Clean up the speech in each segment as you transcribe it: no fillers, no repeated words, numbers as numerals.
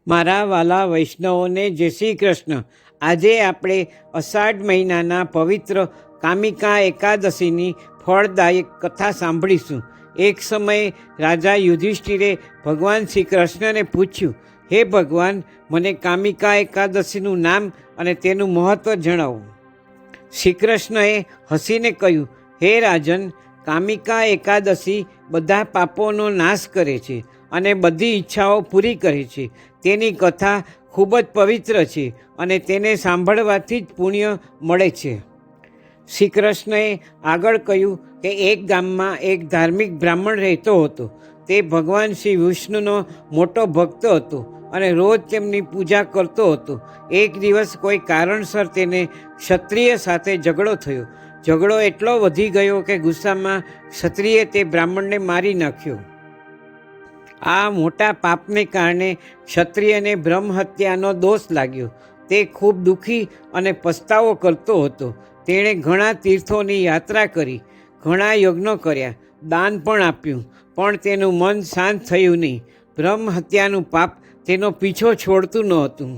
મારા વાલા વૈષ્ણવોને જય શ્રી કૃષ્ણ. આજે આપણે અષાઢ મહિનાના પવિત્ર કામિકા એકાદશીની ફળદાયક કથા સાંભળીશું. એક સમયે રાજા યુધિષ્ઠિરે ભગવાન શ્રી કૃષ્ણને પૂછ્યું, હે ભગવાન, મને કામિકા એકાદશીનું નામ અને તેનું મહત્ત્વ જણાવો. શ્રી કૃષ્ણએ હસીને કહ્યું, હે રાજન, કામિકા એકાદશી બધા પાપોનો નાશ કરે છે અને બધી ઈચ્છાઓ પૂરી કરે છે. તેની કથા ખૂબ જ પવિત્ર છે અને તેને સાંભળવાથી જ પુણ્ય મળે છે. શ્રી કૃષ્ણએ આગળ કહ્યું કે એક ગામમાં એક ધાર્મિક બ્રાહ્મણ રહેતો હતો. તે ભગવાન શ્રી વિષ્ણુનો મોટો ભક્ત હતો અને રોજ તેમની પૂજા કરતો હતો. એક દિવસ કોઈ કારણસર તેને ક્ષત્રિય સાથે ઝઘડો થયો. ઝઘડો એટલો વધી ગયો કે ગુસ્સામાં ક્ષત્રિયે તે બ્રાહ્મણને મારી નાખ્યો. આ મોટા પાપને કારણે ક્ષત્રિયને બ્રહ્મ હત્યાનો દોષ લાગ્યો. તે ખૂબ દુઃખી અને પસ્તાવો કરતો હતો. તેણે ઘણા તીર્થોની યાત્રા કરી, ઘણા યજ્ઞો કર્યા, દાન પણ આપ્યું, પણ તેનું મન શાંત થયું નહીં. બ્રહ્મ હત્યાનું પાપ તેનો પીછો છોડતું નહોતું.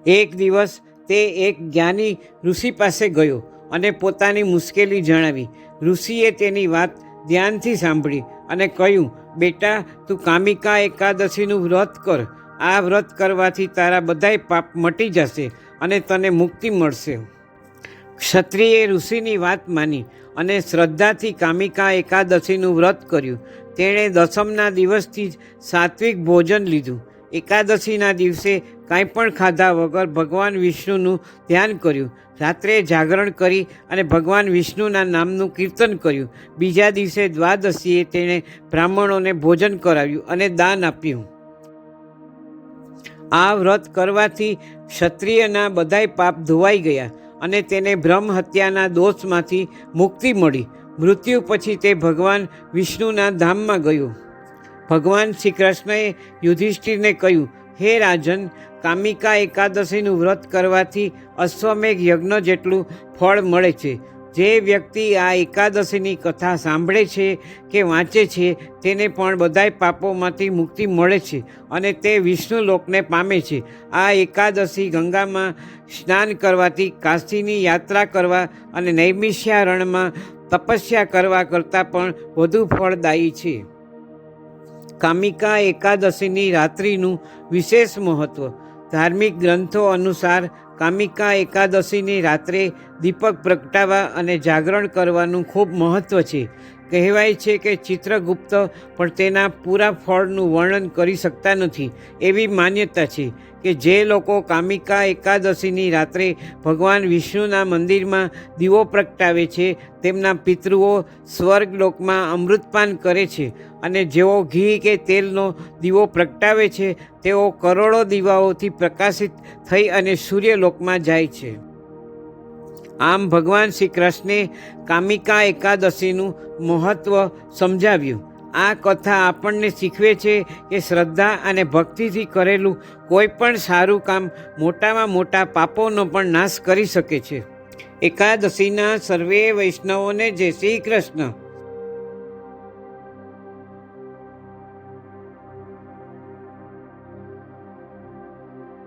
એક દિવસ તે એક જ્ઞાની ઋષિ પાસે ગયો અને પોતાની મુશ્કેલી જણાવી. ઋષિએ તેની વાત ધ્યાનથી સાંભળી અને કહ્યું, બેટા, તું કામિકા એકાદશીનું વ્રત કર. આ વ્રત કરવાથી તારા બધાય પાપ મટી જશે અને તને મુક્તિ મળશે. ક્ષત્રિયે ઋષિની વાત માની અને શ્રદ્ધાથી કામિકા એકાદશીનું વ્રત કર્યું. તેણે દસમના દિવસથી જ સાત્વિક ભોજન લીધું. એકાદશીના દિવસે કાંઈ પણ ખાધા વગર ભગવાન વિષ્ણુનું ધ્યાન કર્યું. રાત્રે જાગરણ કરી અને ભગવાન વિષ્ણુના નામનું કીર્તન કર્યું. બીજા દિવસે દ્વાદશીએ તેણે બ્રાહ્મણોને ભોજન કરાવ્યું અને દાન આપ્યું. આ વ્રત કરવાથી ક્ષત્રિયના બધાય પાપ ધોવાઈ ગયા અને તેને બ્રહ્મ હત્યાના દોષમાંથી મુક્તિ મળી. મૃત્યુ પછી તે ભગવાન વિષ્ણુના ધામમાં ગયો. ભગવાન શ્રી કૃષ્ણએ યુધિષ્ઠિરને કહ્યું, હે રાજન, કામિકા એકાદશીનું વ્રત કરવાથી અશ્વમેઘ યજ્ઞ જેટલું ફળ મળે છે. જે વ્યક્તિ આ એકાદશીની કથા સાંભળે છે કે વાંચે છે તેને પણ બધાય પાપોમાંથી મુક્તિ મળે છે અને તે વિષ્ણુ લોકને પામે છે. આ એકાદશી ગંગામાં સ્નાન કરવાથી, કાશીની યાત્રા કરવા અને નૈમિષારણ્યમાં તપસ્યા કરવા કરતાં પણ વધુ ફળદાયી છે. કામિકા એકાદશીની રાત્રિનું વિશેષ મહત્ત્વ. ધાર્મિક ગ્રંથો અનુસાર કામિકા એકાદશીની રાત્રે દીપક પ્રગટાવવા અને જાગરણ કરવાનું ખૂબ મહત્ત્વ છે. કહેવાય છે કે ચિત્રગુપ્ત પણ તેના પૂરા ફળનું વર્ણન કરી શકતા નથી. એવી માન્યતા છે કે જે લોકો કામિકા એકાદશીની રાત્રે ભગવાન વિષ્ણુના મંદિરમાં દીવો પ્રગટાવે છે તેમના પિતૃઓ સ્વર્ગલોકમાં અમૃતપાન કરે છે અને જેઓ ઘી કે તેલનો દીવો પ્રગટાવે છે તેઓ કરોડો દીવાઓથી પ્રકાશિત થઈ અને સૂર્યલોકમાં જાય છે. આમ ભગવાન શ્રી કૃષ્ણે કામિકા એકાદશીનું મહત્ત્વ સમજાવ્યું. આ કથા આપણને શીખવે છે કે શ્રદ્ધા અને ભક્તિથી કરેલું કોઈ પણ સારું કામ મોટામાં મોટા પાપોનો પણ નાશ કરી શકે છે. એકાદશીના સર્વે વૈષ્ણવોને જય શ્રી કૃષ્ણ.